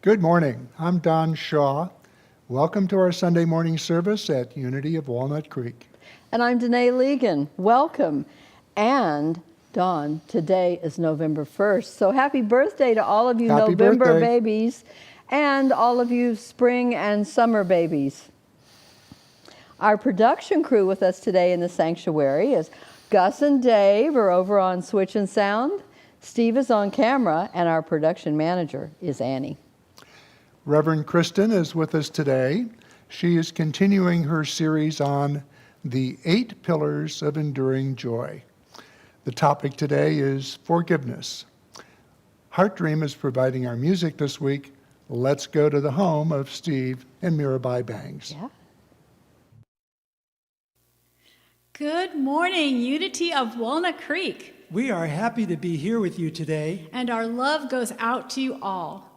Good morning. I'm Don Shaw. Welcome to our Sunday morning service at Unity of Walnut Creek. And I'm Danae Legan. Welcome. And Don, today is November 1st. So happy birthday to all of you Happy November birthday. babies and all of you spring and summer babies. Our production crew with us today in the sanctuary is Gus and Dave are over on Switch and Sound. Steve is on camera, and our production manager is Annie. Reverend Kristen is with us today. She is continuing her series on the 8 pillars of enduring joy. The topic today is forgiveness. Heart Dream is providing our music this week. Let's go to the home of Steve and Mirabai Bangs. Yeah. Good morning, Unity of Walnut Creek. We are happy to be here with you today. And our love goes out to you all.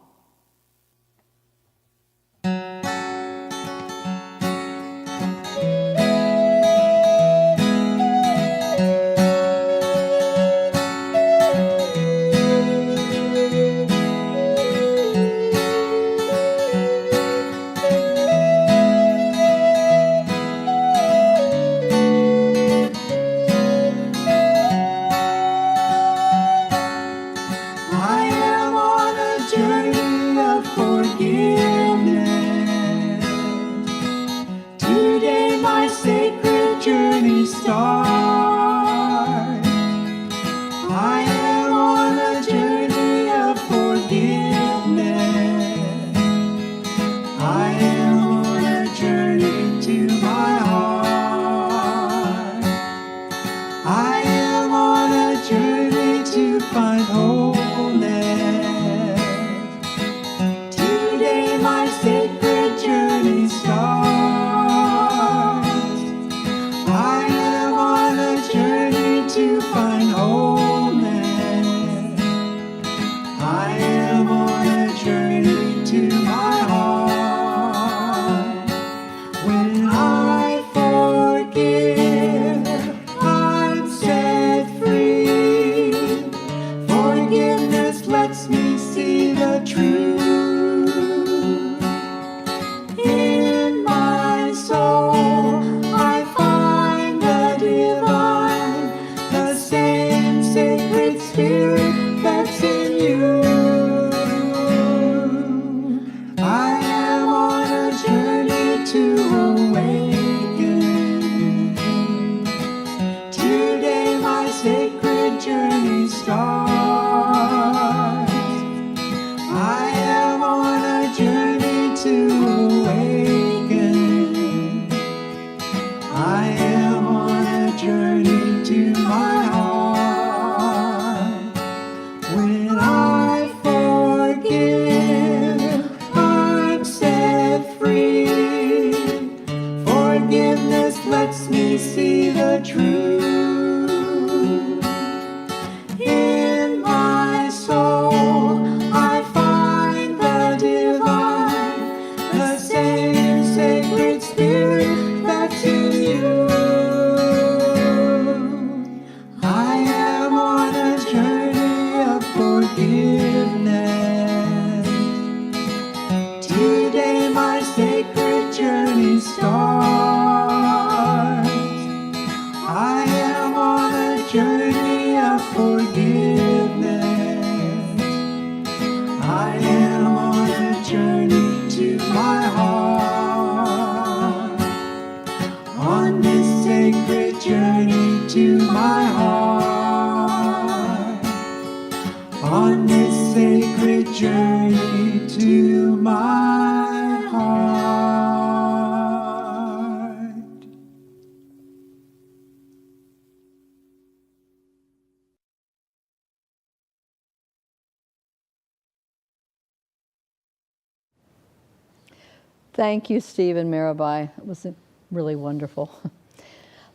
Thank you, Steve and Mirabai. It was really wonderful.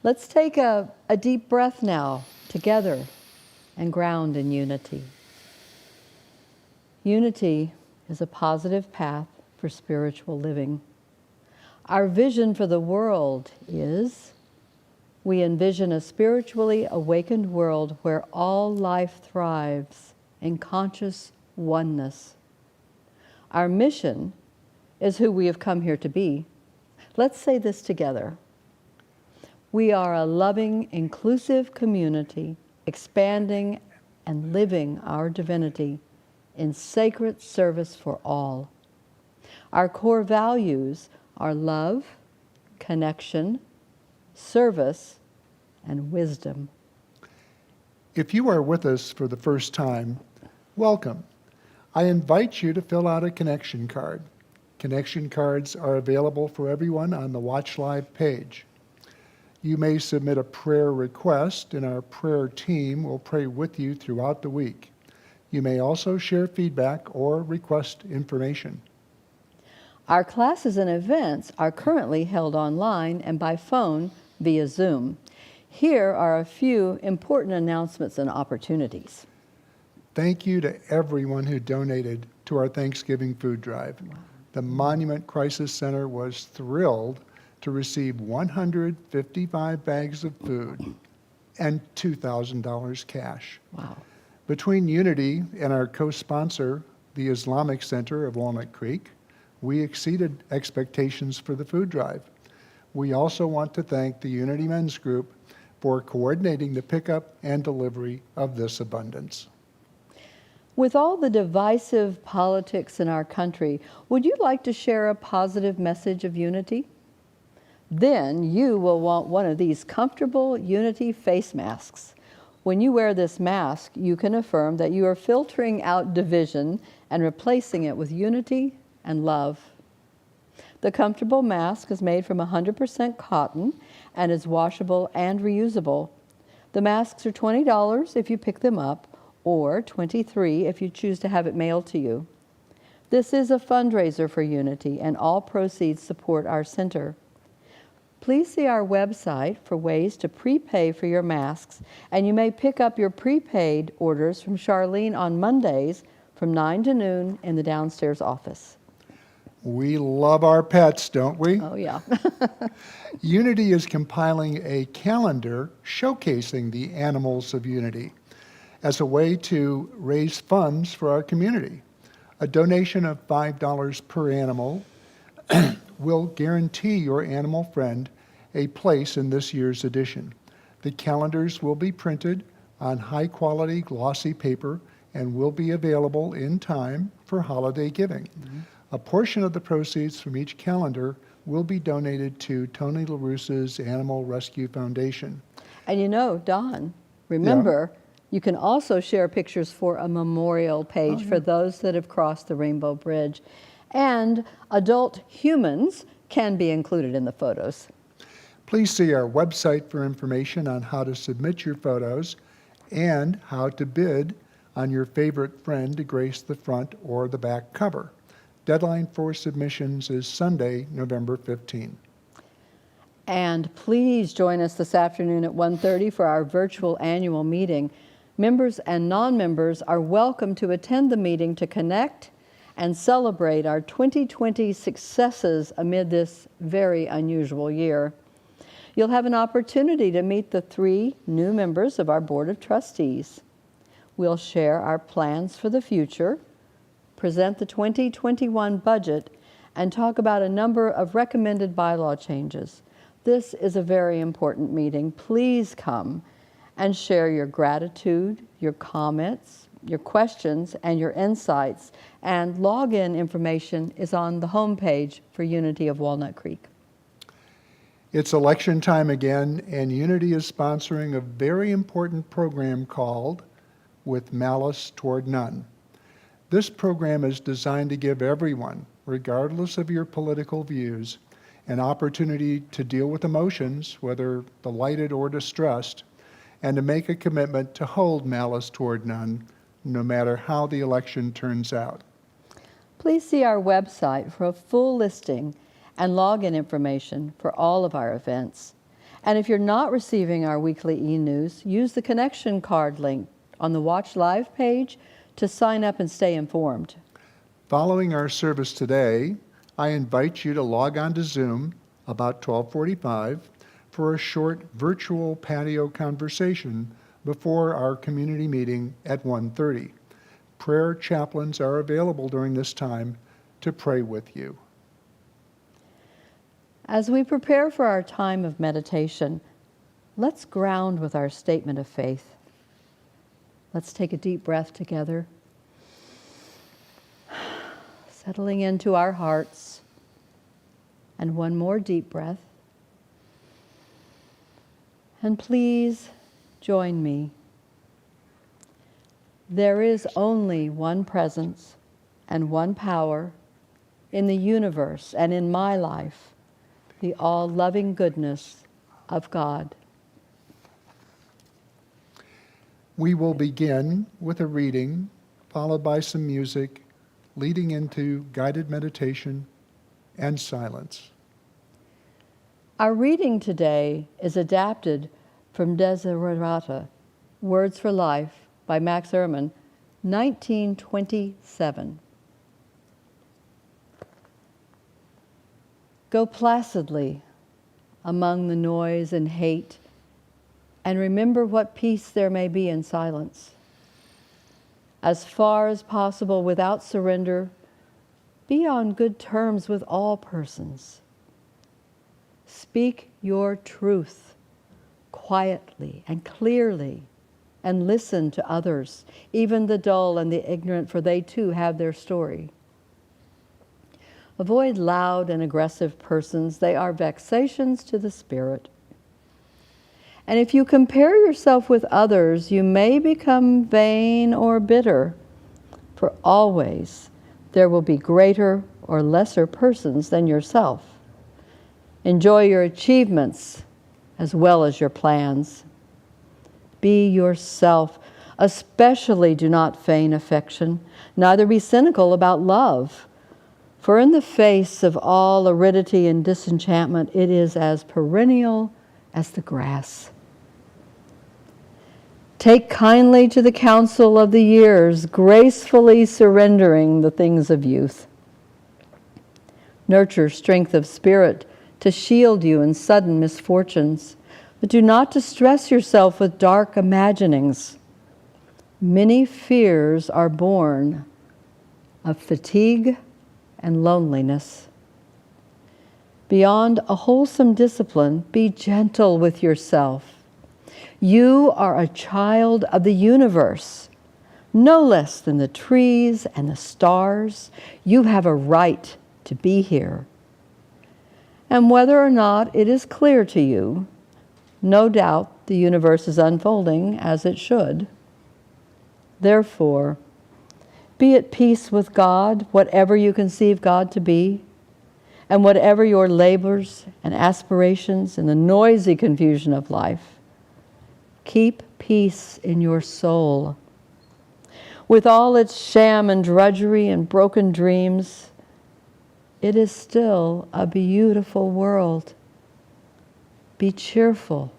Let's take a deep breath now together and ground in unity. Unity is a positive path for spiritual living. Our vision for the world is we envision a spiritually awakened world where all life thrives in conscious oneness. Our mission is who we have come here to be. Let's say this together. We are a loving, inclusive community, expanding and living our divinity in sacred service for all. Our core values are love, connection, service, and wisdom. If you are with us for the first time, welcome. I invite you to fill out a connection card. Connection cards are available for everyone on the Watch Live page. You may submit a prayer request, and our prayer team will pray with you throughout the week. You may also share feedback or request information. Our classes and events are currently held online and by phone via Zoom. Here are a few important announcements and opportunities. Thank you to everyone who donated to our Thanksgiving food drive. The Monument Crisis Center was thrilled to receive 155 bags of food and $2,000 cash. Wow. Between Unity and our co-sponsor, the Islamic Center of Walnut Creek, we exceeded expectations for the food drive. We also want to thank the Unity Men's Group for coordinating the pickup and delivery of this abundance. With all the divisive politics in our country, would you like to share a positive message of unity? Then you will want one of these comfortable Unity face masks. When you wear this mask, you can affirm that you are filtering out division and replacing it with unity and love. The comfortable mask is made from 100% cotton and is washable and reusable. The masks are $20 if you pick them up, or $23 if you choose to have it mailed to you. This is a fundraiser for Unity, and all proceeds support our center. Please see our website for ways to prepay for your masks, and you may pick up your prepaid orders from Charlene on Mondays from 9 to noon in the downstairs office. We love our pets, don't we? Oh, yeah. Unity is compiling a calendar showcasing the animals of Unity as a way to raise funds for our community. A donation of $5 per animal will guarantee your animal friend a place in this year's edition. The calendars will be printed on high-quality glossy paper and will be available in time for holiday giving. Mm-hmm. A portion of the proceeds from each calendar will be donated to Tony LaRussa's Animal Rescue Foundation. And you know, Don, remember, you can also share pictures for a memorial page for those that have crossed the Rainbow Bridge. And adult humans can be included in the photos. Please see our website for information on how to submit your photos and how to bid on your favorite friend to grace the front or the back cover. Deadline for submissions is Sunday, November 15. And please join us this afternoon at 1:30 for our virtual annual meeting. Members and non-members are welcome to attend the meeting to connect and celebrate our 2020 successes amid this very unusual year. You'll have an opportunity to meet the 3 new members of our Board of Trustees. We'll share our plans for the future, present the 2021 budget, and talk about a number of recommended bylaw changes. This is a very important meeting. Please come and share your gratitude, your comments, your questions, and your insights. And login information is on the homepage for Unity of Walnut Creek. It's election time again, and Unity is sponsoring a very important program called With Malice Toward None. This program is designed to give everyone, regardless of your political views, an opportunity to deal with emotions, whether delighted or distressed, and to make a commitment to hold malice toward none, no matter how the election turns out. Please see our website for a full listing and login information for all of our events. And if you're not receiving our weekly e-news, use the connection card link on the Watch Live page to sign up and stay informed. Following our service today, I invite you to log on to Zoom about 12:45 for a short virtual patio conversation before our community meeting at 1:30. Prayer chaplains are available during this time to pray with you. As we prepare for our time of meditation, let's ground with our statement of faith. Let's take a deep breath together, settling into our hearts. And one more deep breath. And please join me. There is only one presence and one power in the universe and in my life, the all-loving goodness of God. We will begin with a reading, followed by some music, leading into guided meditation and silence. Our reading today is adapted from Desiderata, Words for Life by Max Ehrman, 1927. Go placidly among the noise and hate, and remember what peace there may be in silence. As far as possible, without surrender, be on good terms with all persons. Speak your truth quietly and clearly, and listen to others, even the dull and the ignorant, for they too have their story. Avoid loud and aggressive persons. They are vexations to the spirit. And if you compare yourself with others, you may become vain or bitter, for always there will be greater or lesser persons than yourself. Enjoy your achievements as well as your plans. Be yourself. Especially do not feign affection, neither be cynical about love. For in the face of all aridity and disenchantment, it is as perennial as the grass. Take kindly to the counsel of the years, gracefully surrendering the things of youth. Nurture strength of spirit to shield you in sudden misfortunes, but do not distress yourself with dark imaginings. Many fears are born of fatigue and loneliness. Beyond a wholesome discipline, be gentle with yourself. You are a child of the universe, no less than the trees and the stars. You have a right to be here. And whether or not it is clear to you, no doubt the universe is unfolding as it should. Therefore, be at peace with God, whatever you conceive God to be, and whatever your labors and aspirations in the noisy confusion of life. Keep peace in your soul. With all its sham and drudgery and broken dreams, it is still a beautiful world. Be cheerful.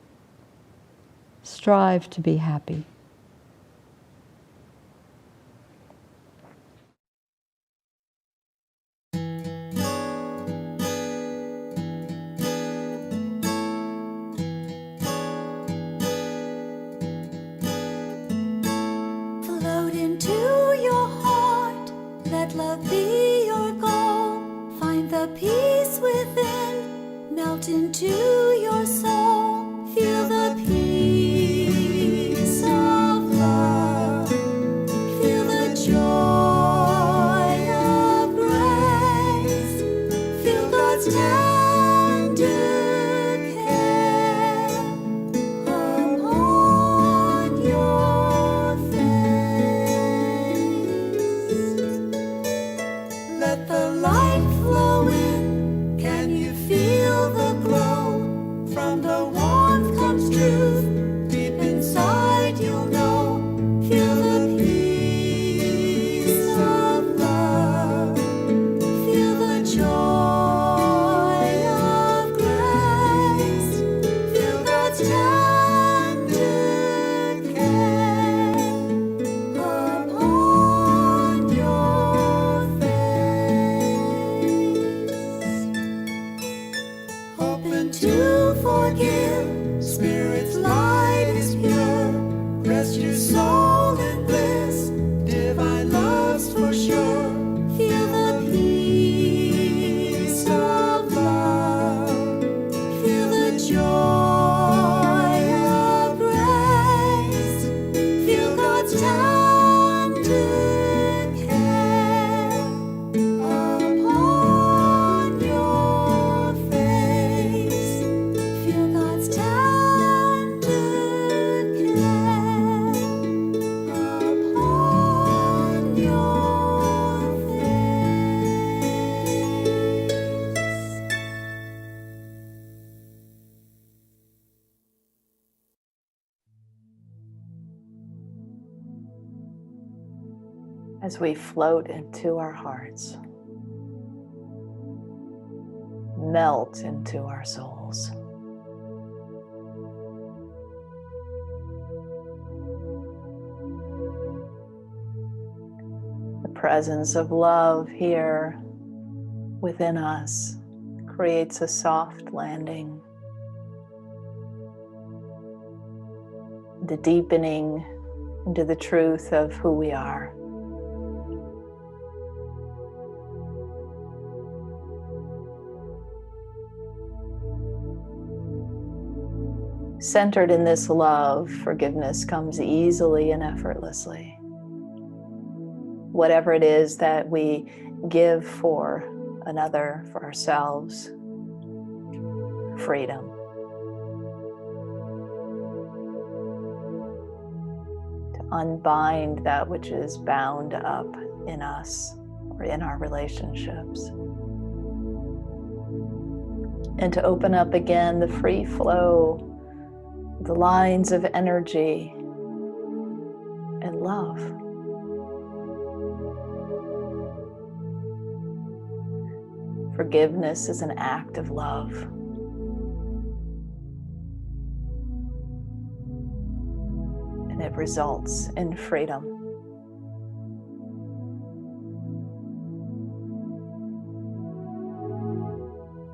Strive to be happy. Float into your heart, let love be your goal. Find the peace within, melt into your soul. Feel the peace of love, feel the joy of grace, feel God's tender care upon your face. Let the light flow in. Can you feel the glow from the care upon your face. Feel God's tender care upon your face. As we float into our hearts, melt into our souls. The presence of love here within us creates a soft landing, the deepening into the truth of who we are. Centered in this love, forgiveness comes easily and effortlessly. Whatever it is that we give for another, for ourselves, freedom. To unbind that which is bound up in us or in our relationships. And to open up again the free flow, the lines of energy and love. Forgiveness is an act of love. And it results in freedom.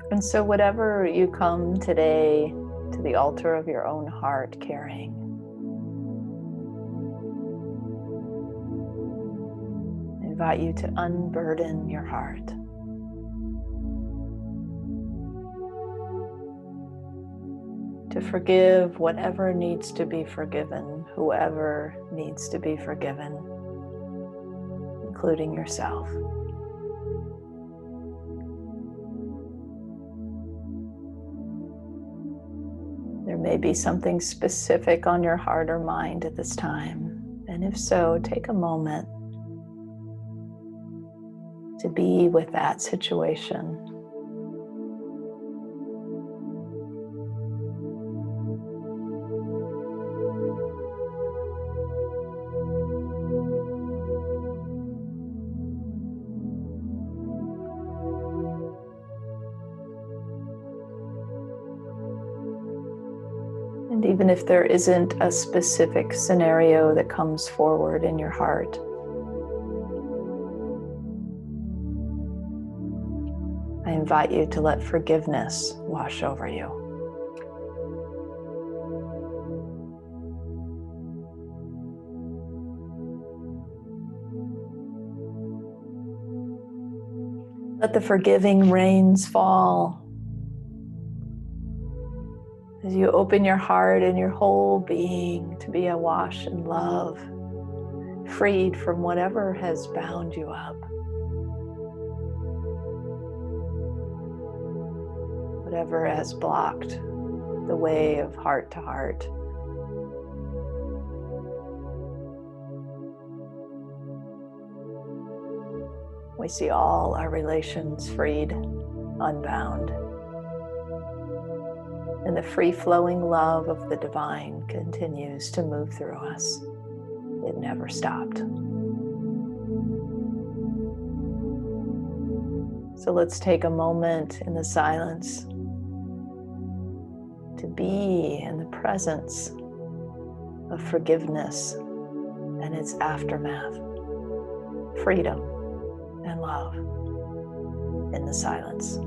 And so whatever you come today to the altar of your own heart carrying, I invite you to unburden your heart. To forgive whatever needs to be forgiven, whoever needs to be forgiven, including yourself. There may be something specific on your heart or mind at this time, and if so, take a moment to be with that situation. And even if there isn't a specific scenario that comes forward in your heart, I invite you to let forgiveness wash over you. Let the forgiving rains fall as you open your heart and your whole being to be awash in love, freed from whatever has bound you up, whatever has blocked the way of heart to heart. We see all our relations freed, unbound. And the free-flowing love of the divine continues to move through us. It never stopped. So let's take a moment in the silence to be in the presence of forgiveness and its aftermath, freedom and love in the silence.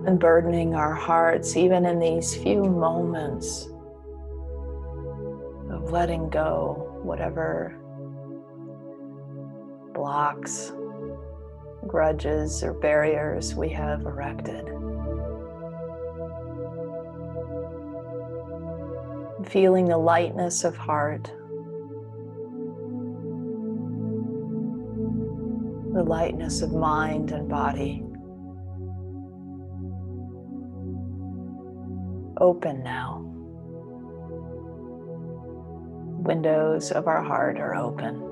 Unburdening our hearts, even in these few moments of letting go whatever blocks, grudges, or barriers we have erected. Feeling the lightness of heart, the lightness of mind and body. Open now. Windows of our heart are open.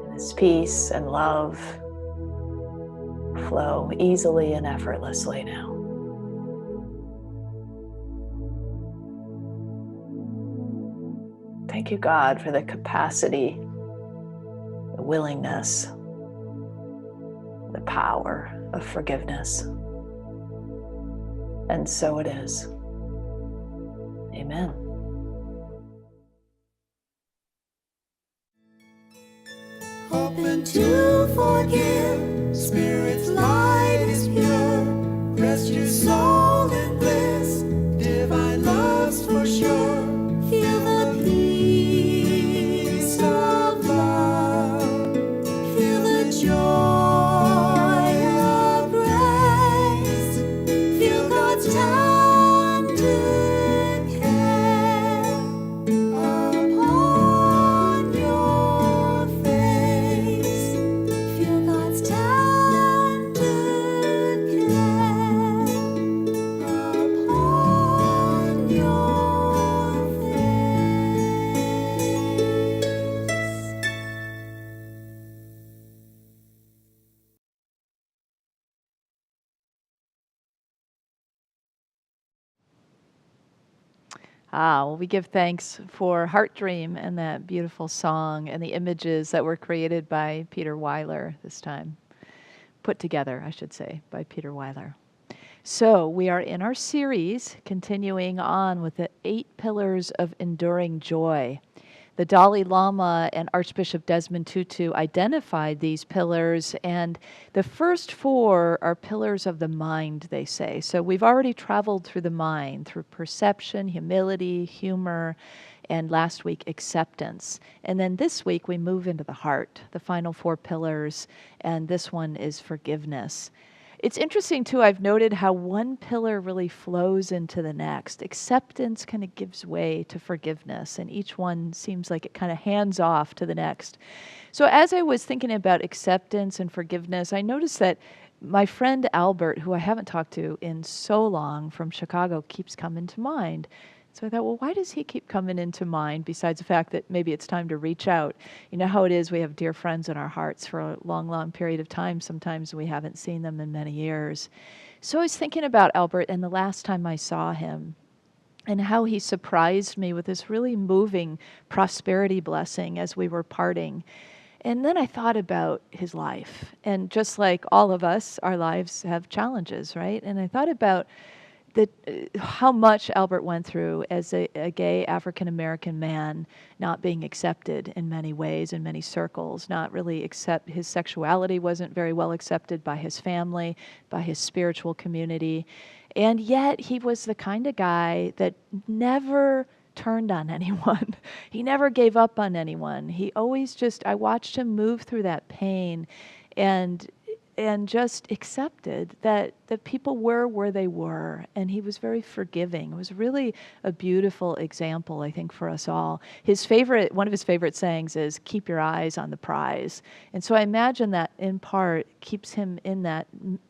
And this peace and love flow easily and effortlessly now. Thank you, God, for the capacity, the willingness, the power of forgiveness. And so it is. Amen. Open to forgive, Spirit's light is pure. Rest your soul in bliss, divine love's for sure. Feel the peace of love, feel the joy of grace, feel God's tender care upon your face. Feel God's tender care upon your face. Well, we give thanks for Heart Dream and that beautiful song and the images that were created by Peter Weiler this time. Put together, I should say, by Peter Weiler. So we are in our series, continuing on with the 8 pillars of enduring joy. The Dalai Lama and Archbishop Desmond Tutu identified these pillars, and the first 4 are pillars of the mind, they say. So we've already traveled through the mind, through perception, humility, humor, and last week, acceptance. And then this week, we move into the heart, the final 4 pillars, and this one is forgiveness. It's interesting, too, I've noted how one pillar really flows into the next. Acceptance kind of gives way to forgiveness, and each one seems like it kind of hands off to the next. So as I was thinking about acceptance and forgiveness, I noticed that my friend Albert, who I haven't talked to in so long from Chicago, keeps coming to mind. So I thought, well, why does he keep coming into mind besides the fact that maybe it's time to reach out? You know how it is, we have dear friends in our hearts for a long, long period of time. Sometimes we haven't seen them in many years. So I was thinking about Albert and the last time I saw him and how he surprised me with this really moving prosperity blessing as we were parting. And then I thought about his life. And just like all of us, our lives have challenges, right? And I thought about how much Albert went through as a gay African-American man, not being accepted in many ways, in many circles, not really his sexuality wasn't very well accepted by his family, by his spiritual community. And yet he was the kind of guy that never turned on anyone. He never gave up on anyone. He always I watched him move through that pain and just accepted that people were where they were, and he was very forgiving. It was really a beautiful example, I think, for us all. One of his favorite sayings is, "Keep your eyes on the prize." And so I imagine that, in part, keeps him in that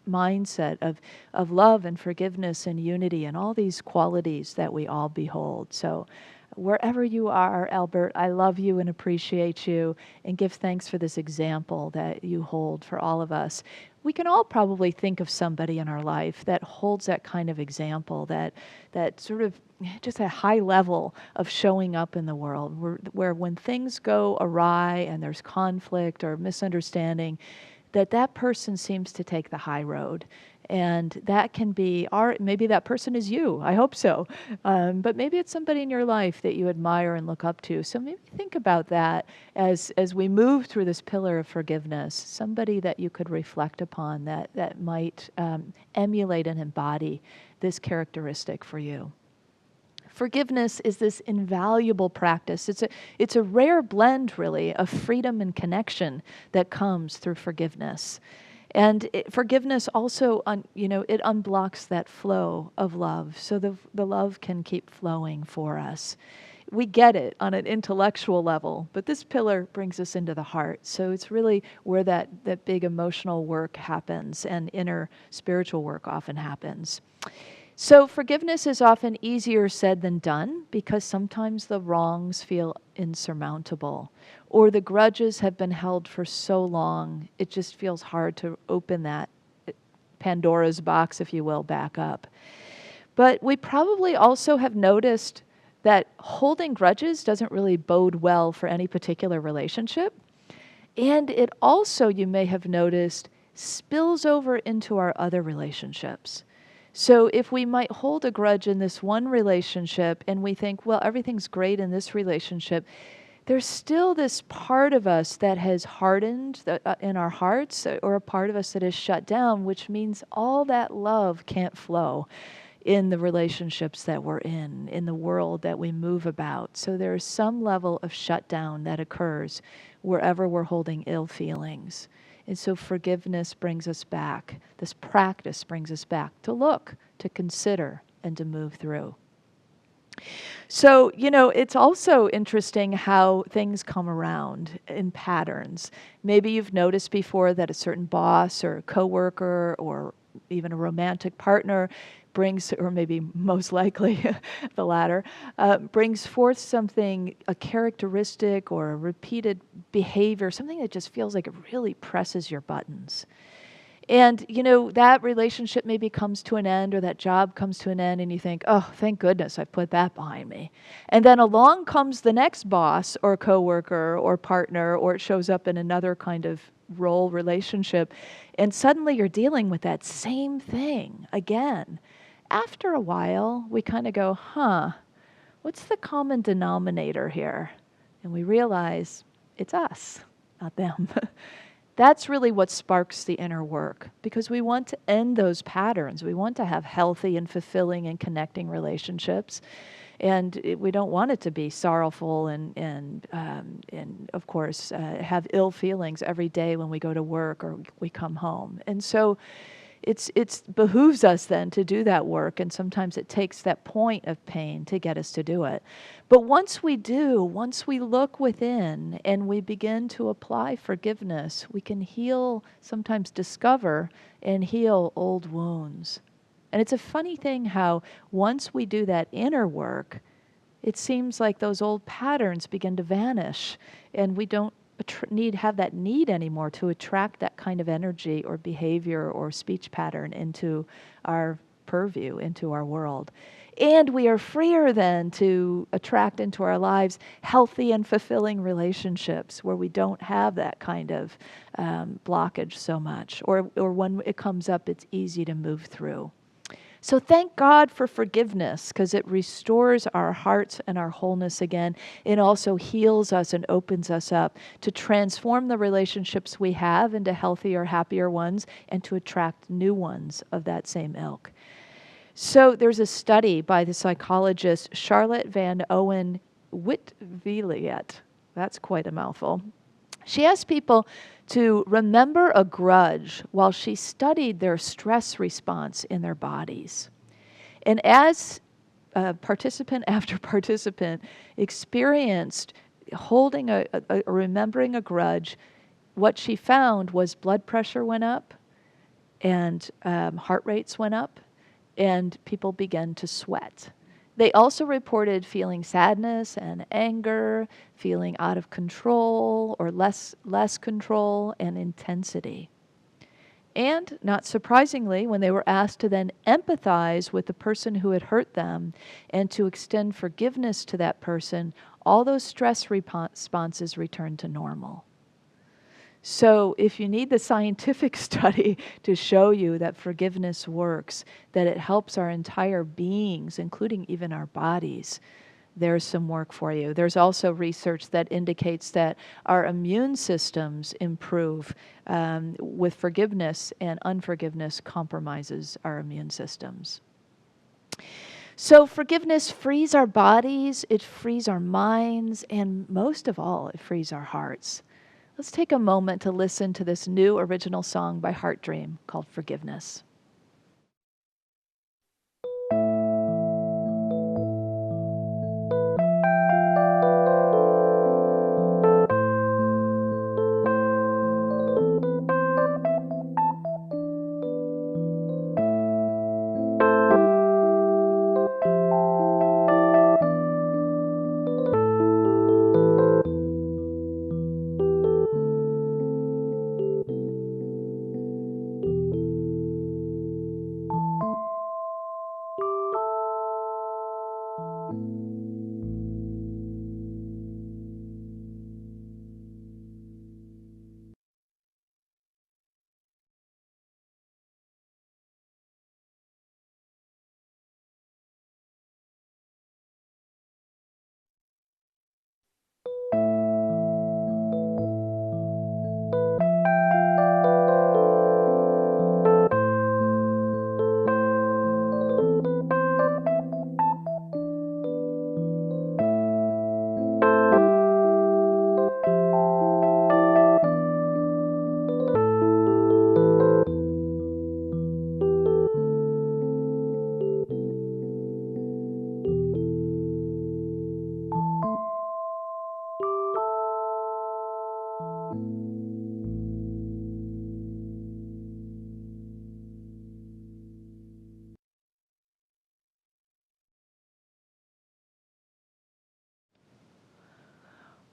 mindset of love and forgiveness and unity and all these qualities that we all behold. So wherever you are, Albert, I love you and appreciate you and give thanks for this example that you hold for all of us. We can all probably think of somebody in our life that holds that kind of example, that sort of just a high level of showing up in the world, where when things go awry and there's conflict or misunderstanding, that person seems to take the high road. And that can be maybe that person is you. I hope so. But maybe it's somebody in your life that you admire and look up to. So maybe think about that as we move through this pillar of forgiveness, somebody that you could reflect upon that might emulate and embody this characteristic for you. Forgiveness is this invaluable practice. It's a rare blend, really, of freedom and connection that comes through forgiveness. And forgiveness also, it unblocks that flow of love, so the love can keep flowing for us. We get it on an intellectual level, but this pillar brings us into the heart. So it's really where that big emotional work happens and inner spiritual work often happens. So forgiveness is often easier said than done because sometimes the wrongs feel insurmountable or the grudges have been held for so long, it just feels hard to open that Pandora's box, if you will, back up. But we probably also have noticed that holding grudges doesn't really bode well for any particular relationship. And it also, you may have noticed, spills over into our other relationships. So if we might hold a grudge in this one relationship and we think, well, everything's great in this relationship, there's still this part of us that has hardened in our hearts, or a part of us that is shut down, which means all that love can't flow in the relationships that we're in the world that we move about. So there is some level of shutdown that occurs wherever we're holding ill feelings. And so forgiveness brings us back. This practice brings us back to look, to consider, and to move through. So, it's also interesting how things come around in patterns. Maybe you've noticed before that a certain boss or coworker or even a romantic partner brings, or maybe most likely the latter, brings forth something, a characteristic or a repeated behavior, something that just feels like it really presses your buttons. And, that relationship maybe comes to an end or that job comes to an end and you think, oh, thank goodness I put that behind me. And then along comes the next boss or coworker or partner, or it shows up in another kind of role relationship. And suddenly you're dealing with that same thing again. After a while, we kind of go, what's the common denominator here? And we realize it's us, not them. That's really what sparks the inner work, because we want to end those patterns. We want to have healthy and fulfilling and connecting relationships. And we don't want it to be sorrowful and of course, have ill feelings every day when we go to work or we come home. And so it behooves us then to do that work, and sometimes it takes that point of pain to get us to do it. But once we look within and we begin to apply forgiveness, we can heal, sometimes discover and heal old wounds. And it's a funny thing how once we do that inner work, it seems like those old patterns begin to vanish, and we don't have that need anymore to attract that kind of energy or behavior or speech pattern into our purview, into our world. And we are freer then to attract into our lives healthy and fulfilling relationships where we don't have that kind of blockage so much, or when it comes up, it's easy to move through. So thank God for forgiveness, because it restores our hearts and our wholeness again. It also heals us and opens us up to transform the relationships we have into healthier, happier ones, and to attract new ones of that same ilk. So there's a study by the psychologist Charlotte Van Owen Whitvilliet. That's quite a mouthful. She asked people to remember a grudge while she studied their stress response in their bodies. And as participant after participant experienced holding remembering a grudge, what she found was blood pressure went up and heart rates went up and people began to sweat. They also reported feeling sadness and anger, feeling out of control or less control and intensity. And not surprisingly, when they were asked to then empathize with the person who had hurt them and to extend forgiveness to that person, all those stress responses returned to normal. So if you need the scientific study to show you that forgiveness works, that it helps our entire beings, including even our bodies, there's some work for you. There's also research that indicates that our immune systems improve with forgiveness, and unforgiveness compromises our immune systems. So forgiveness frees our bodies, it frees our minds, and most of all, it frees our hearts. Let's take a moment to listen to this new original song by Heart Dream called Forgiveness.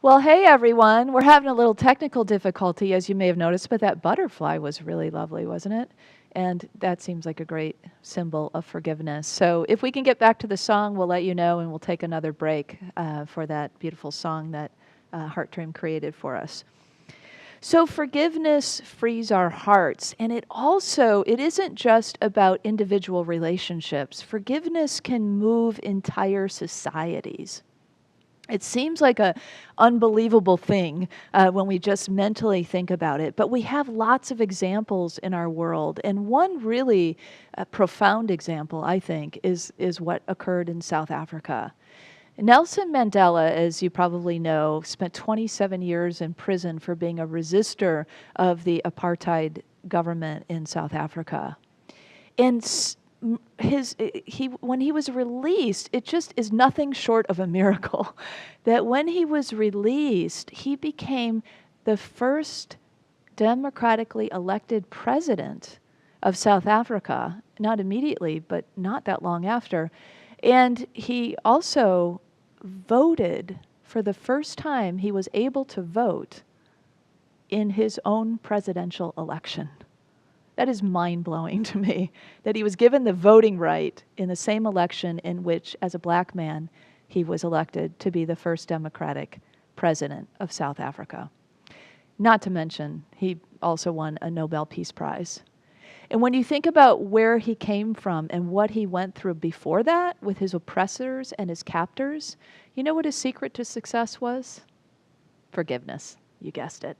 Well, hey everyone. We're having a little technical difficulty, as you may have noticed, but that butterfly was really lovely, wasn't it? And that seems like a great symbol of forgiveness. So if we can get back to the song, we'll let you know, and we'll take another break for that beautiful song that Heart Dream created for us. So forgiveness frees our hearts, and it isn't just about individual relationships. Forgiveness can move entire societies. It seems like an unbelievable thing when we just mentally think about it, but we have lots of examples in our world, and one really profound example, I think, is what occurred in South Africa. Nelson Mandela, as you probably know, spent 27 years in prison for being a resistor of the apartheid government in South Africa. And when he was released, it just is nothing short of a miracle. That when he was released, he became the first democratically elected president of South Africa, not immediately, but not that long after. And he also voted for the first time. He was able to vote in his own presidential election. That is mind-blowing to me, that he was given the voting right in the same election in which, as a black man, he was elected to be the first democratic president of South Africa. Not to mention, he also won a Nobel Peace Prize. And when you think about where he came from and what he went through before that with his oppressors and his captors, you know what his secret to success was? Forgiveness. You guessed it.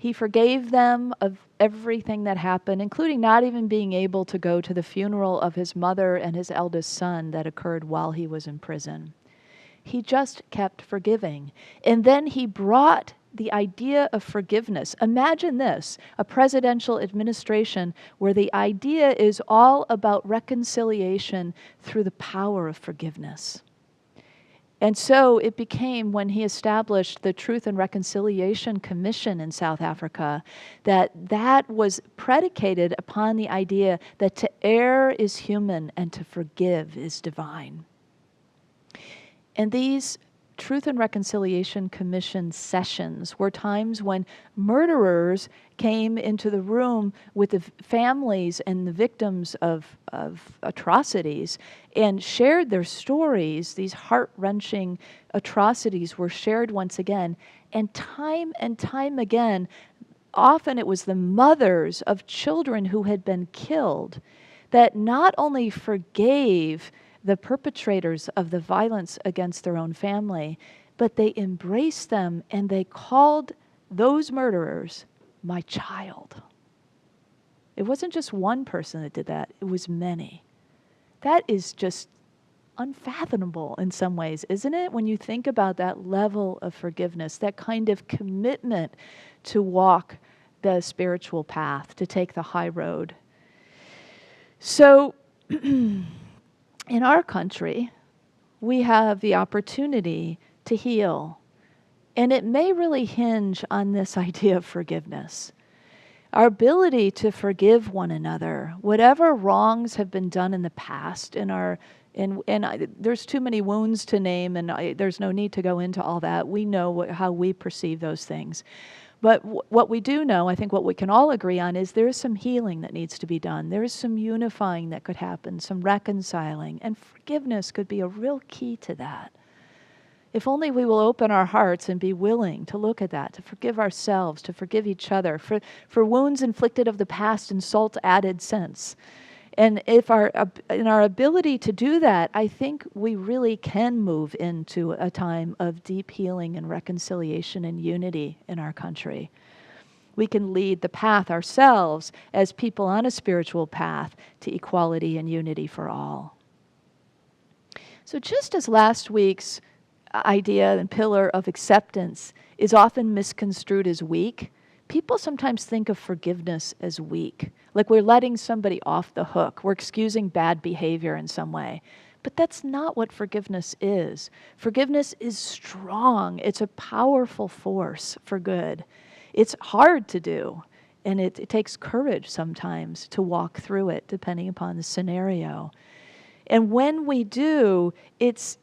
He forgave them of everything that happened, including not even being able to go to the funeral of his mother and his eldest son that occurred while he was in prison. He just kept forgiving. And then he brought the idea of forgiveness. Imagine this, a presidential administration where the idea is all about reconciliation through the power of forgiveness. And so it became, when he established the Truth and Reconciliation Commission in South Africa, that was predicated upon the idea that to err is human and to forgive is divine. And these Truth and Reconciliation Commission sessions were times when murderers came into the room with the families and the victims of atrocities and shared their stories. These heart-wrenching atrocities were shared once again. And time again, often it was the mothers of children who had been killed that not only forgave the perpetrators of the violence against their own family, but they embraced them and they called those murderers my child. It wasn't just one person that did that, it was many. That is just unfathomable in some ways, isn't it? When you think about that level of forgiveness, that kind of commitment to walk the spiritual path, to take the high road. So, in our country, we have the opportunity to heal. And it may really hinge on this idea of forgiveness. Our ability to forgive one another, whatever wrongs have been done in the past, there's too many wounds to name, and there's no need to go into all that. We know how we perceive those things. But what we do know, I think what we can all agree on, is there is some healing that needs to be done. There is some unifying that could happen, some reconciling, and forgiveness could be a real key to that. If only we will open our hearts and be willing to look at that, to forgive ourselves, to forgive each other, for wounds inflicted of the past and salt added since. And in our ability to do that, I think we really can move into a time of deep healing and reconciliation and unity in our country. We can lead the path ourselves as people on a spiritual path to equality and unity for all. So just as last week's idea and pillar of acceptance is often misconstrued as weak, people sometimes think of forgiveness as weak, like we're letting somebody off the hook, we're excusing bad behavior in some way. But that's not what forgiveness is. Forgiveness is strong. It's a powerful force for good. It's hard to do, and it takes courage sometimes to walk through it, depending upon the scenario. And when we do, it's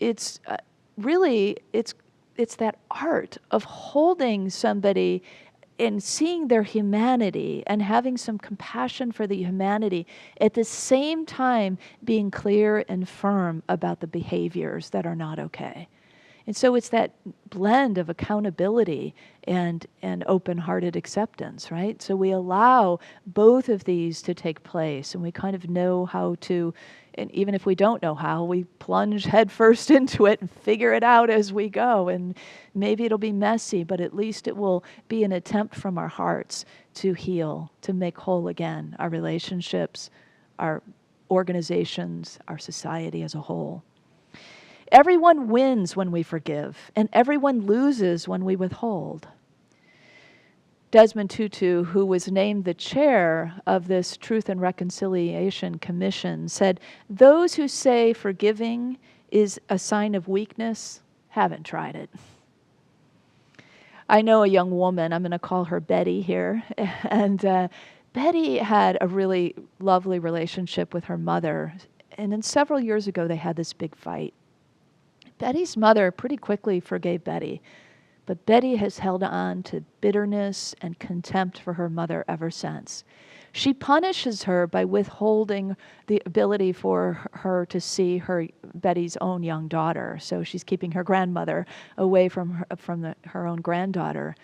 that art of holding somebody and seeing their humanity and having some compassion for the humanity, at the same time being clear and firm about the behaviors that are not okay. And so it's that blend of accountability and open-hearted acceptance, right? So we allow both of these to take place, and we kind of know how to, and even if we don't know how, we plunge headfirst into it and figure it out as we go. And maybe it'll be messy, but at least it will be an attempt from our hearts to heal, to make whole again our relationships, our organizations, our society as a whole. Everyone wins when we forgive, and everyone loses when we withhold. Desmond Tutu, who was named the chair of this Truth and Reconciliation Commission, said, "Those who say forgiving is a sign of weakness haven't tried it." I know a young woman, I'm going to call her Betty here, and Betty had a really lovely relationship with her mother, and then several years ago they had this big fight. Betty's mother pretty quickly forgave Betty, but Betty has held on to bitterness and contempt for her mother ever since. She punishes her by withholding the ability for her to see Betty's own young daughter. So she's keeping her grandmother away from her own granddaughter.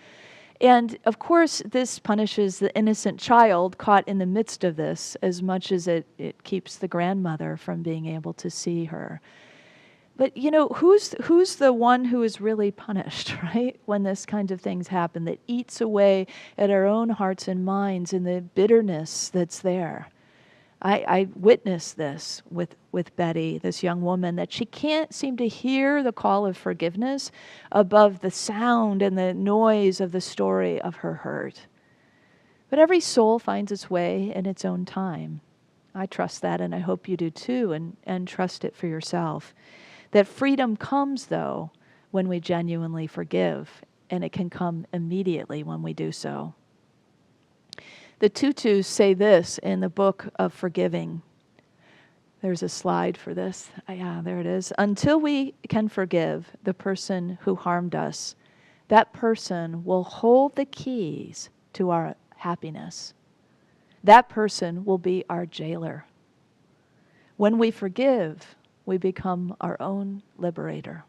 And of course, this punishes the innocent child caught in the midst of this as much as it keeps the grandmother from being able to see her. But who's the one who is really punished, right? When this kind of things happen, that eats away at our own hearts and minds and the bitterness that's there. I witnessed this with Betty, this young woman, that she can't seem to hear the call of forgiveness above the sound and the noise of the story of her hurt. But every soul finds its way in its own time. I trust that, and I hope you do too, and trust it for yourself. That freedom comes, though, when we genuinely forgive, and it can come immediately when we do so. The Tutus say this in the book of forgiving. There's a slide for this. Yeah, there it is. Until we can forgive the person who harmed us, that person will hold the keys to our happiness. That person will be our jailer. When we forgive, we become our own liberator.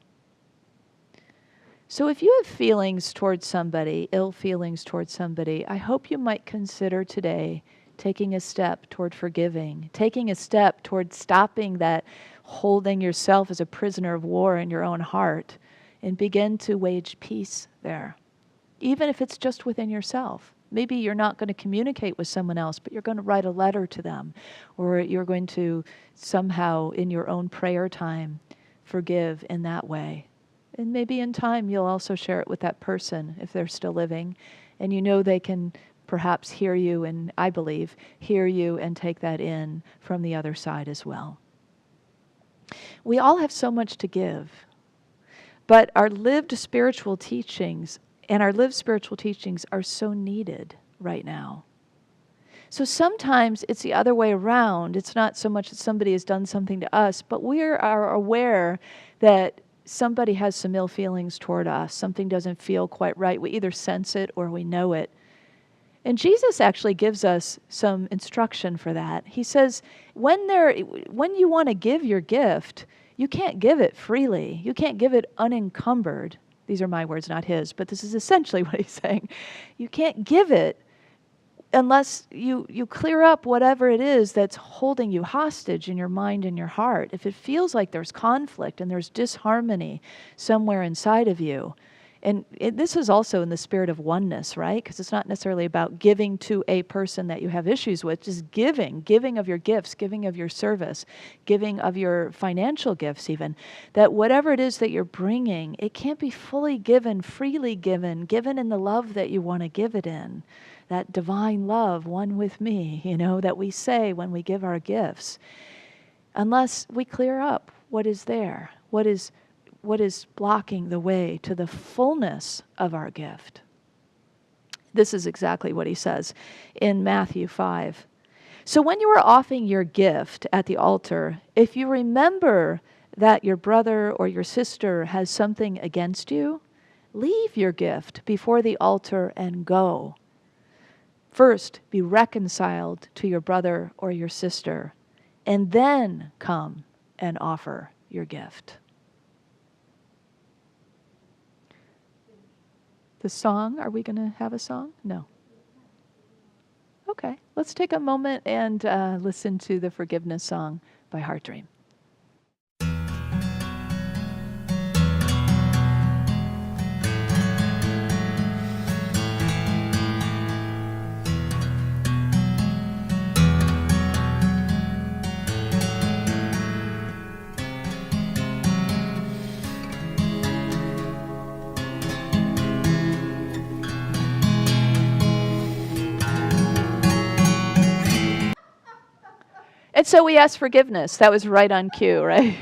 So if you have feelings towards somebody, ill feelings towards somebody, I hope you might consider today taking a step toward forgiving, taking a step toward stopping that holding yourself as a prisoner of war in your own heart, and begin to wage peace there, even if it's just within yourself. Maybe you're not going to communicate with someone else, but you're going to write a letter to them, or you're going to somehow in your own prayer time forgive in that way. And maybe in time you'll also share it with that person if they're still living, and you know they can perhaps hear you, and I believe hear you and take that in from the other side as well. We all have so much to give, but our lived spiritual teachings are so needed right now. So sometimes it's the other way around. It's not so much that somebody has done something to us, but we are aware that somebody has some ill feelings toward us. Something doesn't feel quite right. We either sense it or we know it. And Jesus actually gives us some instruction for that. He says, when you want to give your gift, you can't give it freely. You can't give it unencumbered. These are my words, not his, but this is essentially what he's saying. You can't give it unless you clear up whatever it is that's holding you hostage in your mind and your heart. If it feels like there's conflict and there's disharmony somewhere inside of you, and this is also in the spirit of oneness, right? Because it's not necessarily about giving to a person that you have issues with, just giving of your gifts, giving of your service, giving of your financial gifts even, that whatever it is that you're bringing, it can't be fully given, freely given in the love that you want to give it in. That divine love, one with me, that we say when we give our gifts, unless we clear up what is there, what is blocking the way to the fullness of our gift. This is exactly what he says in Matthew 5. So when you are offering your gift at the altar, if you remember that your brother or your sister has something against you, leave your gift before the altar and go. First, be reconciled to your brother or your sister, and then come and offer your gift. The song, are we going to have a song? No. Okay, let's take a moment and listen to the forgiveness song by Heart Dream. And so we ask forgiveness. That was right on cue, right?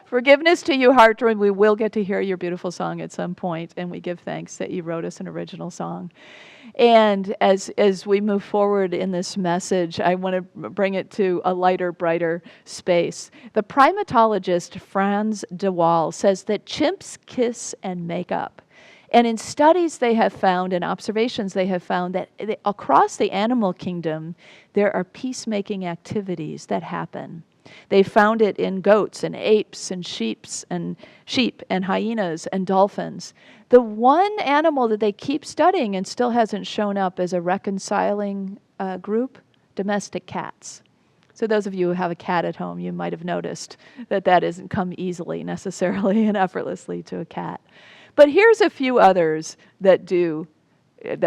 Forgiveness to you, Heart Dream. We will get to hear your beautiful song at some point, and we give thanks that you wrote us an original song. And as we move forward in this message, I want to bring it to a lighter, brighter space. The primatologist Frans de Waal says that chimps kiss and make up. And in studies they have found, and observations they have found, that across the animal kingdom, there are peacemaking activities that happen. They found it in goats and apes and sheep and hyenas and dolphins. The one animal that they keep studying and still hasn't shown up as a reconciling group, domestic cats. So those of you who have a cat at home, you might have noticed that doesn't come easily necessarily and effortlessly to a cat. But here's a few others that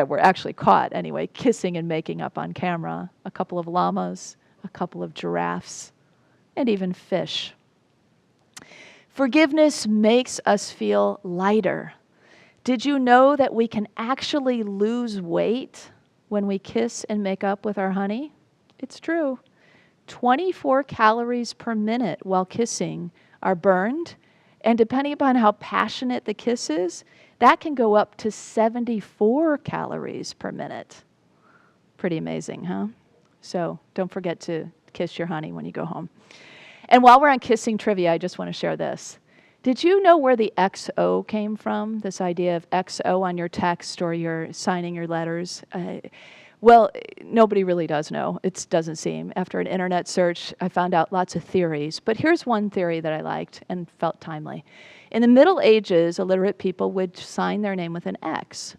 were actually caught anyway, kissing and making up on camera. A couple of llamas, a couple of giraffes, and even fish. Forgiveness makes us feel lighter. Did you know that we can actually lose weight when we kiss and make up with our honey? It's true. 24 calories per minute while kissing are burned. And depending upon how passionate the kiss is, that can go up to 74 calories per minute. Pretty amazing, huh? So don't forget to kiss your honey when you go home. And while we're on kissing trivia, I just want to share this. Did you know where the XO came from? This idea of XO on your text or you're signing your letters? Well, nobody really does know. It doesn't seem. After an internet search, I found out lots of theories. But here's one theory that I liked and felt timely. In the Middle Ages, illiterate people would sign their name with an X.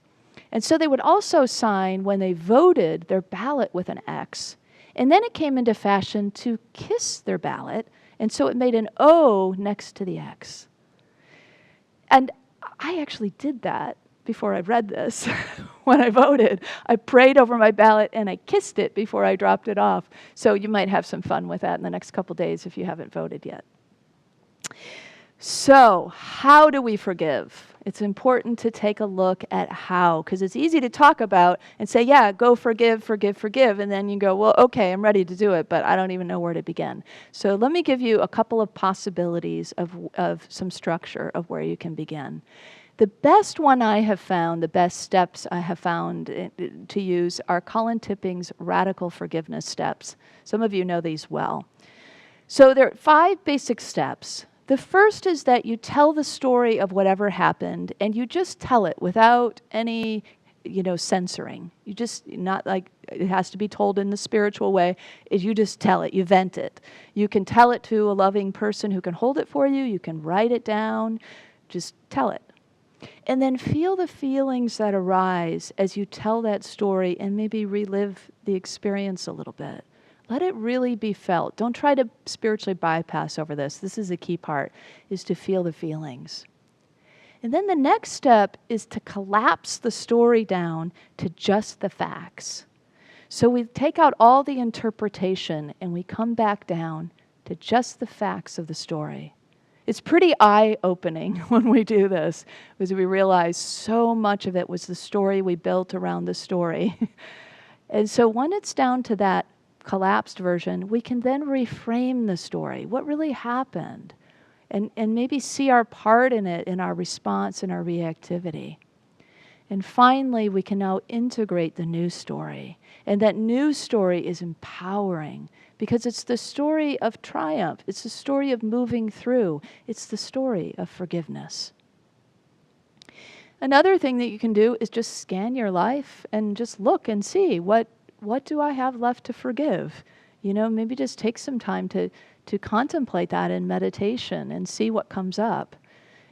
And so they would also sign, when they voted, their ballot with an X. And then it came into fashion to kiss their ballot, and so it made an O next to the X. And I actually did that before I read this. When I voted, I prayed over my ballot and I kissed it before I dropped it off. So you might have some fun with that in the next couple days if you haven't voted yet. So, how do we forgive? It's important to take a look at how, because it's easy to talk about and say, yeah, go forgive, forgive, forgive, and then you go, well, okay, I'm ready to do it, but I don't even know where to begin. So let me give you a couple of possibilities of some structure of where you can begin. The best one I have found, the best steps I have found to use are Colin Tipping's radical forgiveness steps. Some of you know these well. So there are 5 basic steps. The first is that you tell the story of whatever happened, and you just tell it without any, censoring. You just, not like it has to be told in the spiritual way. You just tell it, you vent it. You can tell it to a loving person who can hold it for you. You can write it down. Just tell it. And then feel the feelings that arise as you tell that story and maybe relive the experience a little bit. Let it really be felt. Don't try to spiritually bypass over this. This is a key part, is to feel the feelings. And then the next step is to collapse the story down to just the facts. So we take out all the interpretation and we come back down to just the facts of the story. It's pretty eye-opening when we do this, because we realize so much of it was the story we built around the story. And so when it's down to that collapsed version, we can then reframe the story. What really happened? And maybe see our part in it, in our response and our reactivity. And finally, we can now integrate the new story. And that new story is empowering because it's the story of triumph. It's the story of moving through. It's the story of forgiveness. Another thing that you can do is just scan your life and just look and see what do I have left to forgive? Maybe just take some time to contemplate that in meditation and see what comes up.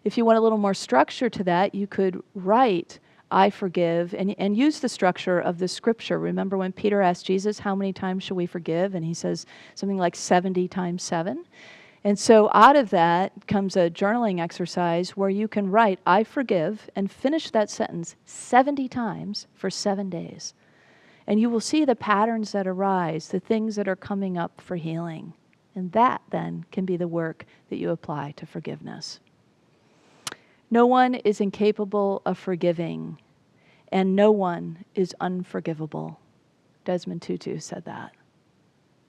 If you want a little more structure to that, you could write, I forgive, and use the structure of the scripture. Remember when Peter asked Jesus, how many times should we forgive? And he says something like 70 times 7. And so out of that comes a journaling exercise where you can write, I forgive, and finish that sentence 70 times for 7 days. And you will see the patterns that arise, the things that are coming up for healing. And that then can be the work that you apply to forgiveness. No one is incapable of forgiving, and no one is unforgivable. Desmond Tutu said that.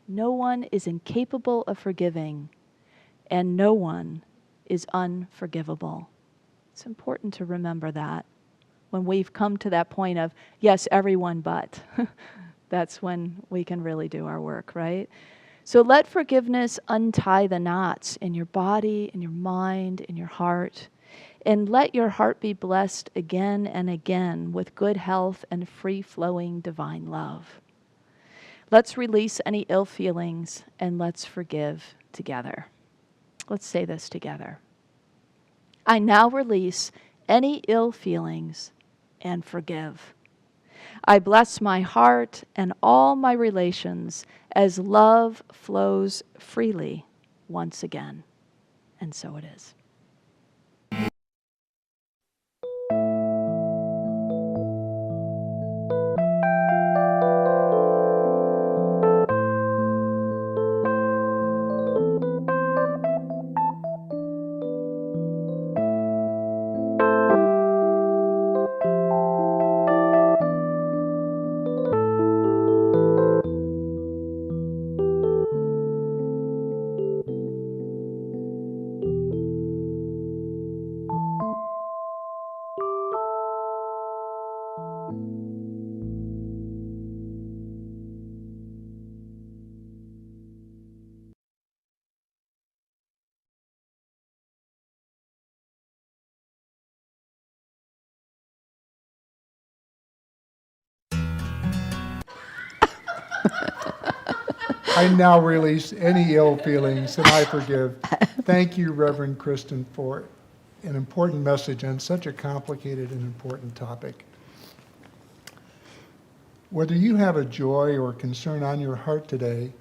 No one is incapable of forgiving, and no one is unforgivable. It's important to remember that when we've come to that point of, yes, everyone but. That's when we can really do our work, right? So let forgiveness untie the knots in your body, in your mind, in your heart. And let your heart be blessed again and again with good health and free-flowing divine love. Let's release any ill feelings and let's forgive together. Let's say this together. I now release any ill feelings and forgive. I bless my heart and all my relations as love flows freely once again. And so it is. I now release any ill feelings and I forgive. Thank you, Reverend Kristen, for an important message on such a complicated and important topic. Whether you have a joy or concern on your heart today,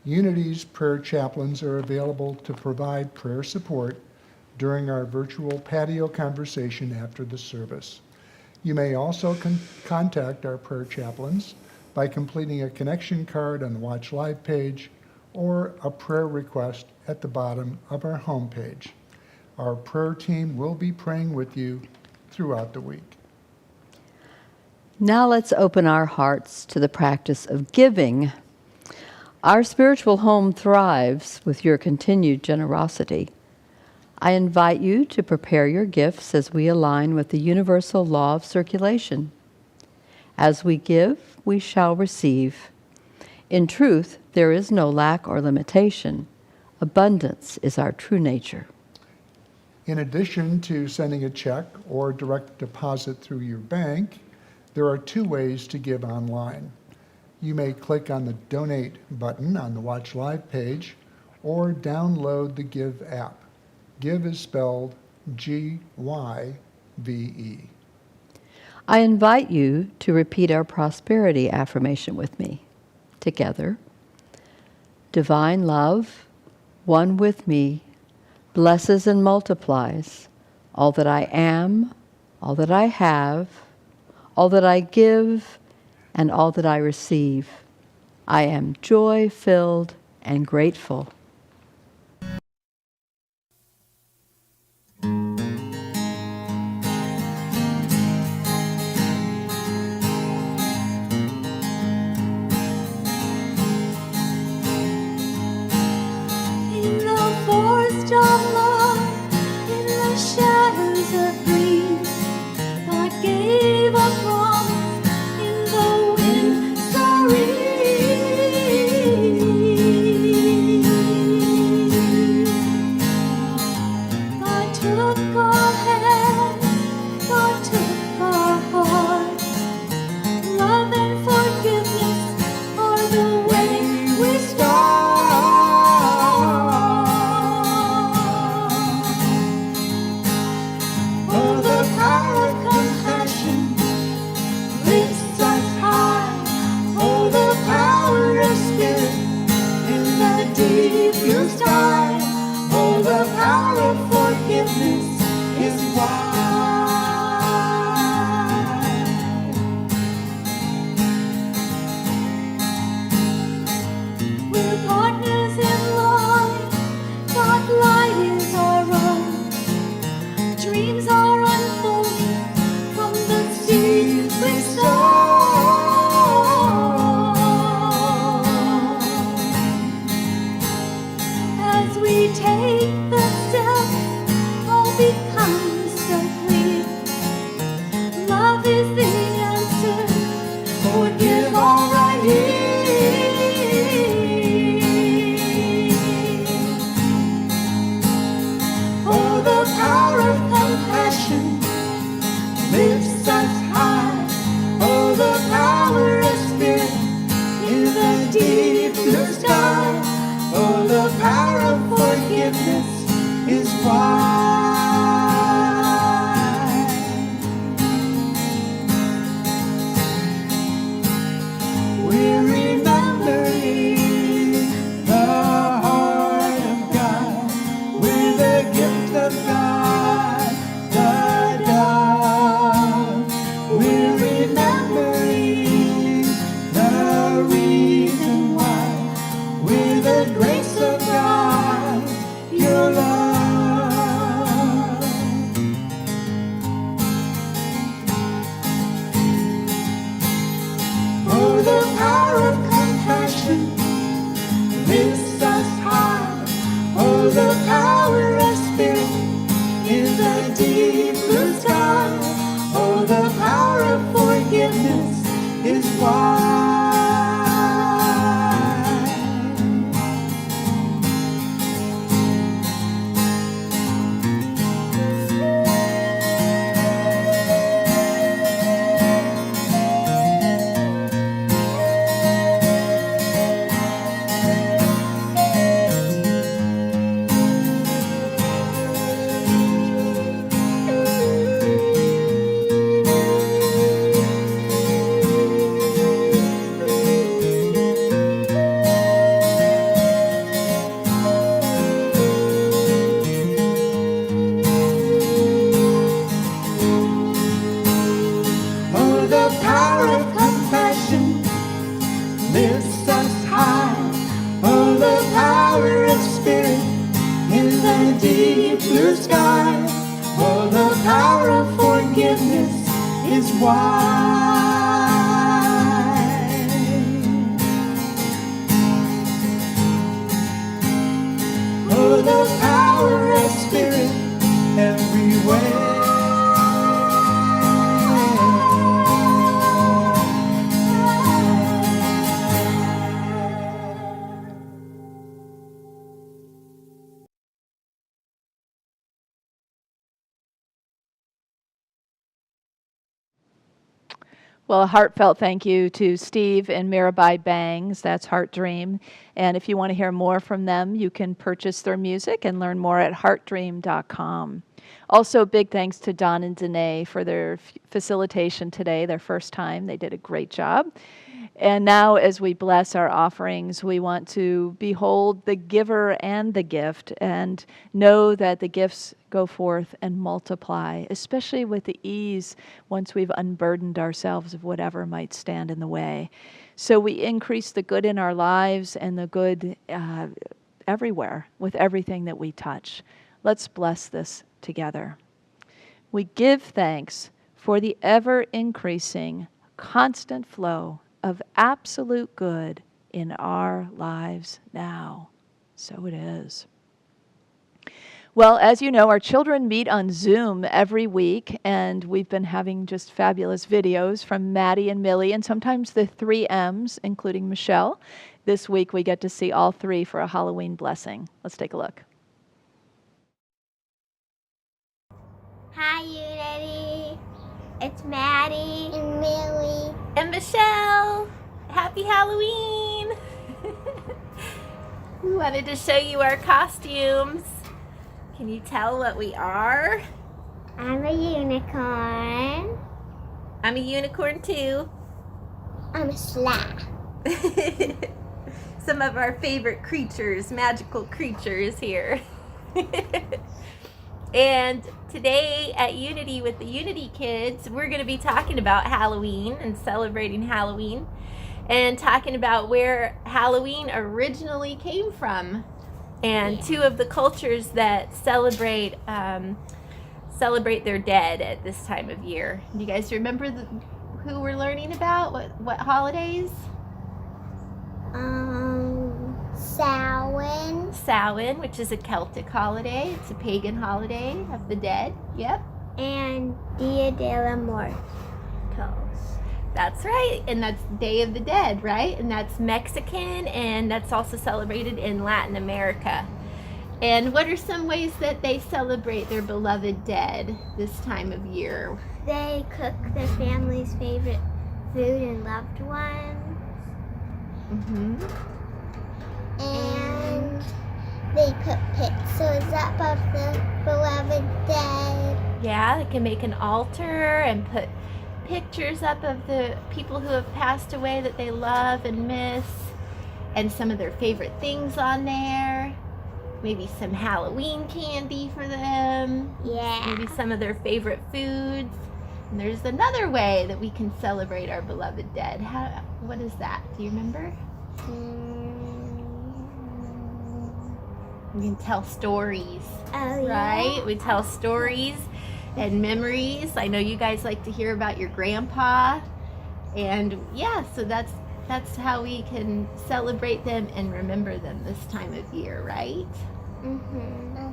Unity's prayer chaplains are available to provide prayer support during our virtual patio conversation after the service. You may also contact our prayer chaplains by completing a connection card on the Watch Live page or a prayer request at the bottom of our homepage. Our prayer team will be praying with you throughout the week. Now let's open our hearts to the practice of giving. Our spiritual home thrives with your continued generosity. I invite you to prepare your gifts as we align with the universal law of circulation. As we give, we shall receive. In truth, there is no lack or limitation. Abundance is our true nature. In addition to sending a check or direct deposit through your bank, there are two ways to give online. You may click on the Donate button on the Watch Live page or download the Give app. Give is spelled Gyve. I invite you to repeat our prosperity affirmation with me. Together. Divine love, one with me, blesses and multiplies all that I am, all that I have, all that I give, and all that I receive. I am joy-filled and grateful. In the forest of love, in the shadows of green, God gave a promise in the wind serene. blue sky. Oh, the power of forgiveness is wide. Oh, the power of spirit everywhere. Well, a heartfelt thank you to Steve and Mirabai Bangs. That's Heart Dream. And if you want to hear more from them, you can purchase their music and learn more at heartdream.com. Also, big thanks to Don and Danae for their facilitation today, their first time. They did a great job. And now, as we bless our offerings, we want to behold the giver and the gift and know that the gifts go forth and multiply, especially with the ease once we've unburdened ourselves of whatever might stand in the way. So we increase the good in our lives and the good everywhere with everything that we touch. Let's bless this together. We give thanks for the ever-increasing, constant flow of absolute good in our lives now. So it is. Well, as you know, our children meet on Zoom every week, and we've been having just fabulous videos from Maddie and Millie, and sometimes the 3 M's, including Michelle. This week we get to see all 3 for a Halloween blessing. Let's take a look. Hi, Unity. It's Maddie and Millie and Michelle. Happy Halloween! We wanted to show you our costumes. Can you tell what we are? I'm a unicorn. I'm a unicorn too. I'm a sloth. Some of our favorite creatures, magical creatures here. And today at Unity with the Unity kids, we're going to be talking about Halloween and celebrating Halloween and talking about where Halloween originally came from and 2 of the cultures that celebrate their dead at this time of year. Do you guys remember who we're learning about? What holidays? Samhain. Samhain, which is a Celtic holiday. It's a pagan holiday of the dead. Yep. And Dia de los Muertos. That's right, and that's Day of the Dead, right? And that's Mexican, and that's also celebrated in Latin America. And what are some ways that they celebrate their beloved dead this time of year? They cook their family's favorite food and loved ones. Mm-hmm. And they put pictures up of the beloved dead. Yeah, they can make an altar and put pictures up of the people who have passed away that they love and miss, and some of their favorite things on there. Maybe some Halloween candy for them. Yeah. Maybe some of their favorite foods. And there's another way that we can celebrate our beloved dead. What is that? Do you remember? We can tell stories. Oh, yeah. Right? We tell stories and memories. I know you guys like to hear about your grandpa. And yeah, so that's how we can celebrate them and remember them this time of year, right? Mm-hmm.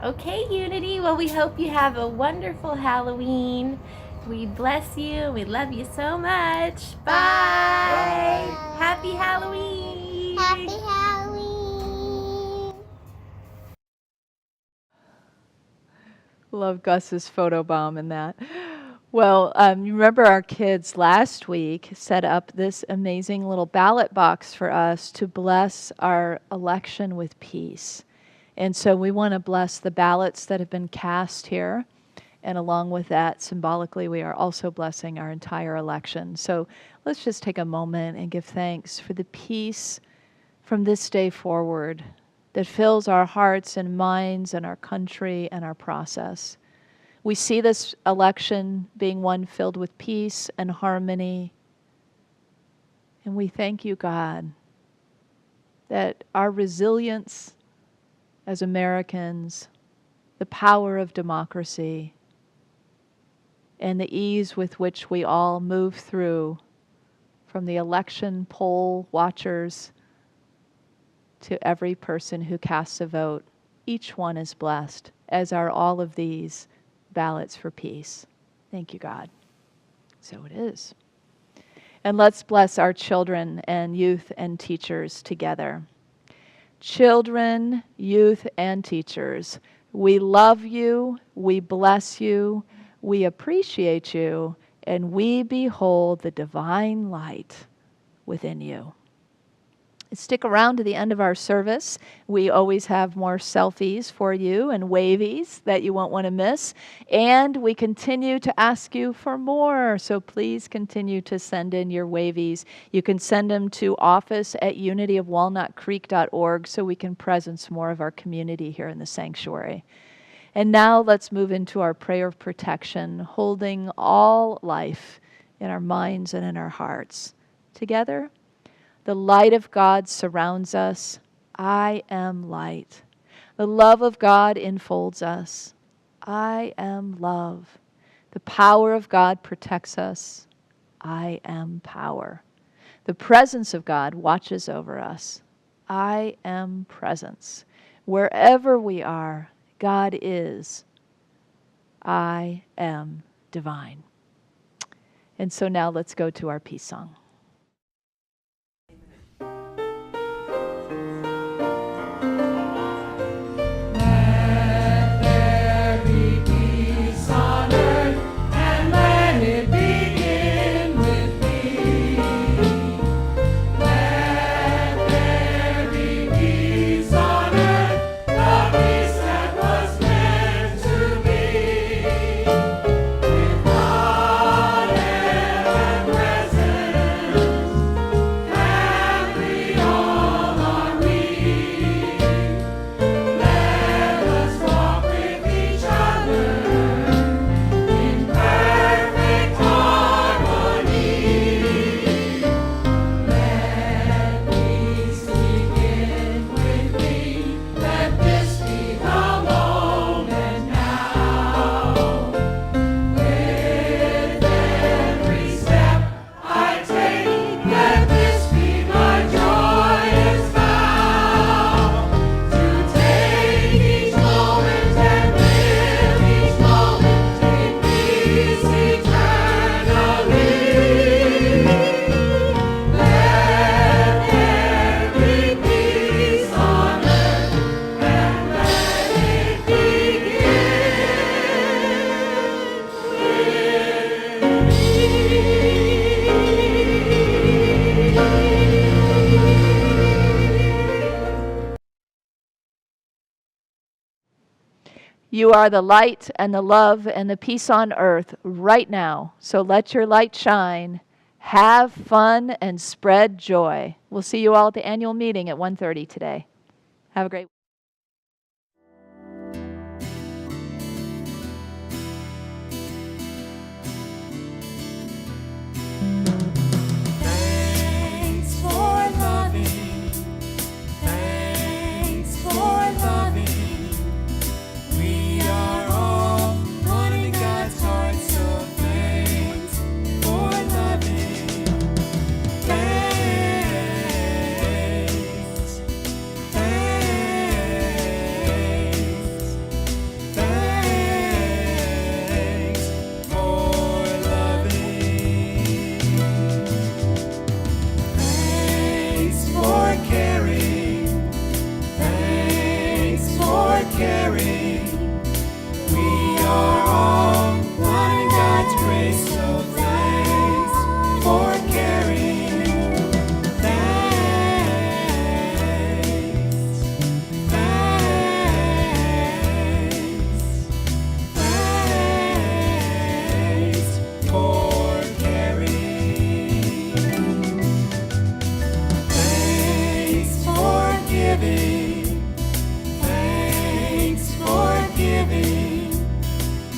Okay, Unity. Well, we hope you have a wonderful Halloween. We bless you. We love you so much. Bye. Bye. Happy Halloween. Happy Halloween. Love Gus's photobomb in that. Well, you remember our kids last week set up this amazing little ballot box for us to bless our election with peace. And so we want to bless the ballots that have been cast here. And along with that, symbolically, we are also blessing our entire election. So let's just take a moment and give thanks for the peace from this day forward that fills our hearts and minds and our country and our process. We see this election being one filled with peace and harmony. And we thank you, God, that our resilience as Americans the power of democracy, and the ease with which we all move through, from the election poll watchers to every person who casts a vote. Each one is blessed, as are all of these ballots for peace. Thank you, God. So it is. And let's bless our children and youth and teachers together. Children, youth, and teachers, we love you, we bless you, we appreciate you, and we behold the divine light within you. Stick around to the end of our service. We always have more selfies for you and wavies that you won't want to miss. And we continue to ask you for more. So please continue to send in your wavies. You can send them to office@unityofwalnutcreek.org so we can presence more of our community here in the sanctuary. And now let's move into our prayer of protection, holding all life in our minds and in our hearts. Together, the light of God surrounds us. I am light. The love of God enfolds us. I am love. The power of God protects us. I am power. The presence of God watches over us. I am presence. Wherever we are, God is. I am divine. And so now let's go to our peace song. You are the light and the love and the peace on earth right now. So let your light shine. Have fun and spread joy. We'll see you all at the annual meeting at 1:30 today. Have a great week. Thanks for loving. Thanks for loving. We are all one in God's heart, so thanks for loving. Thanks. Thanks. Thanks for loving. Thanks for caring. Thanks for caring. We are all one in God's grace, so thanks for caring. Thanks. Thanks. Thanks for caring. Thanks for giving. Thanks for giving.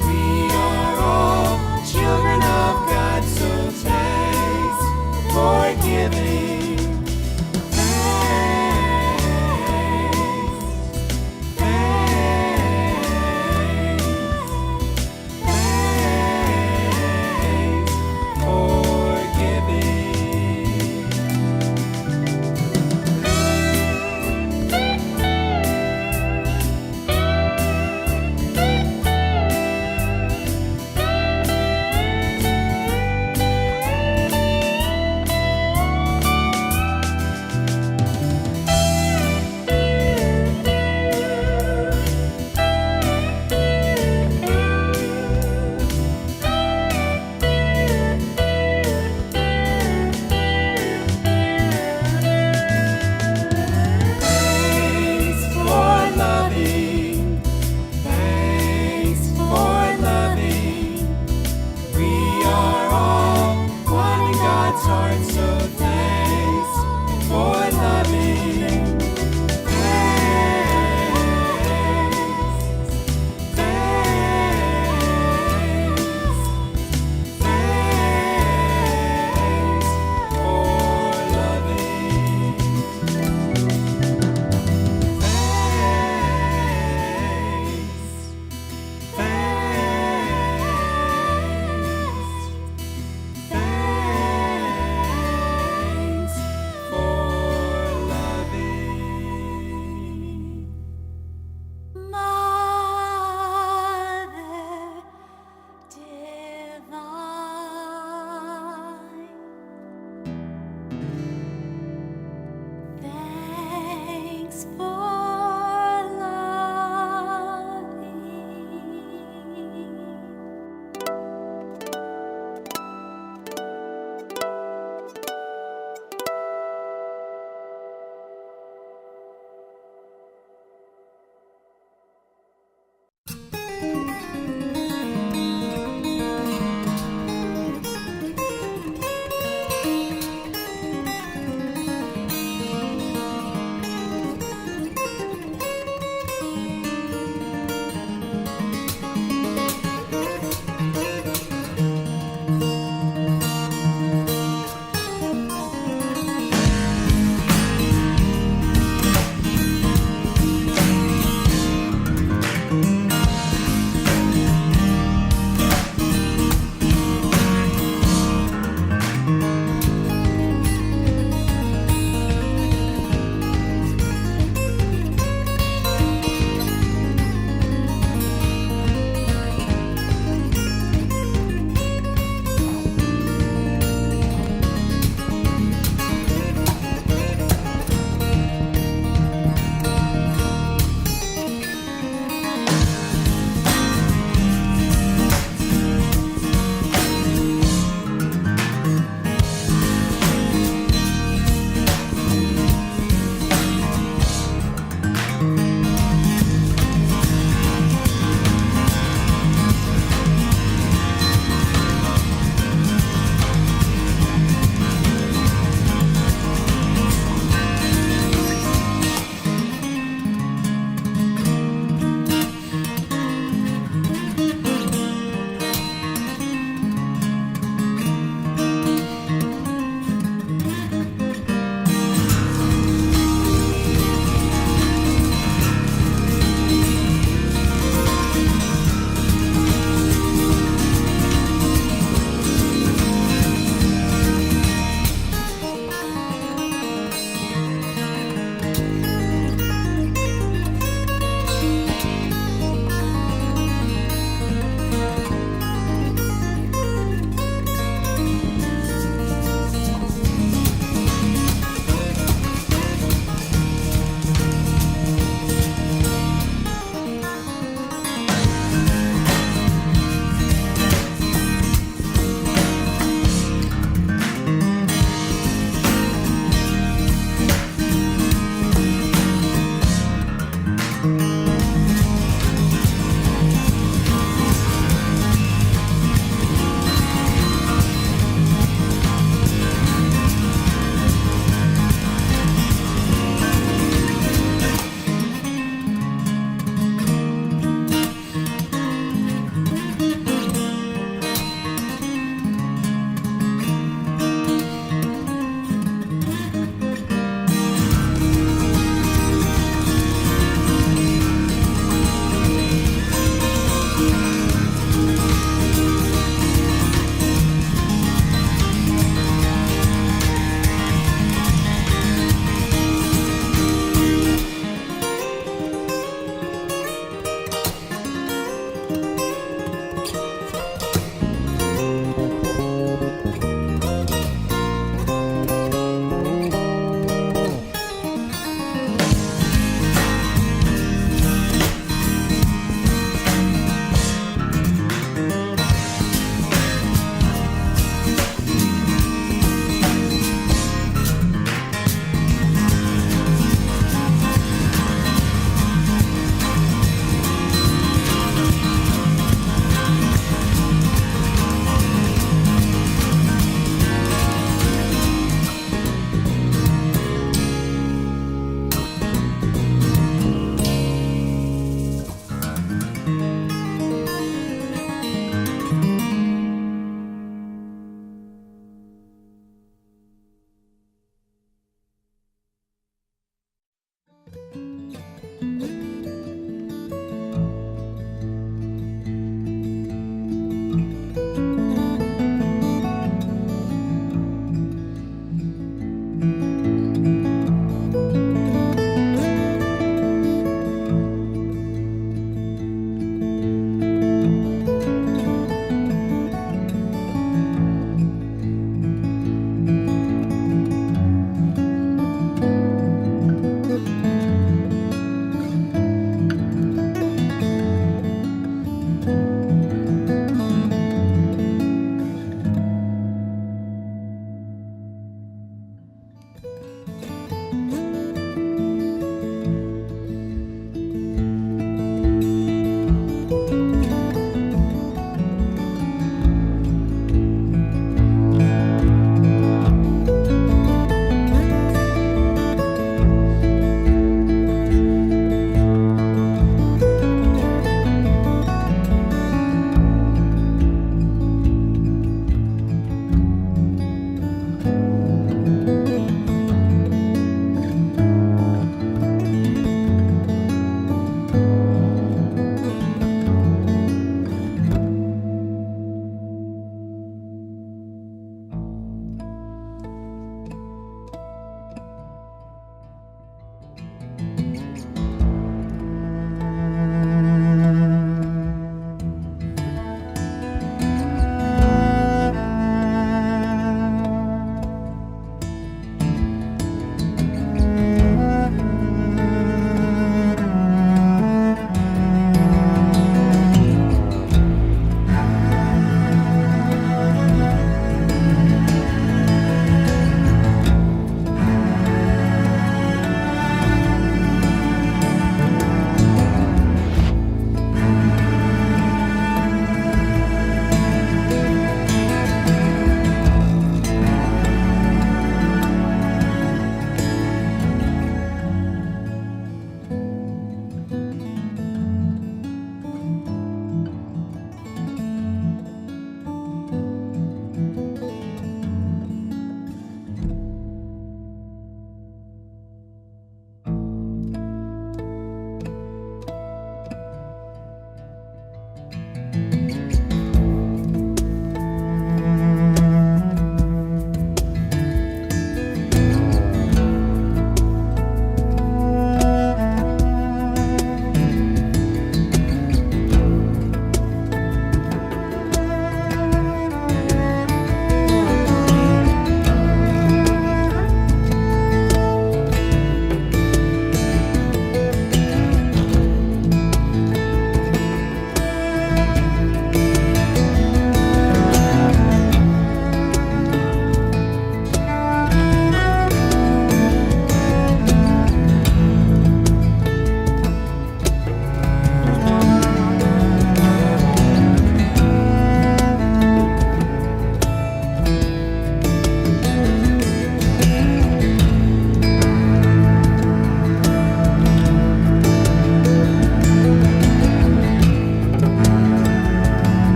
We are all children of God, so thanks for giving. Thanks. Thanks.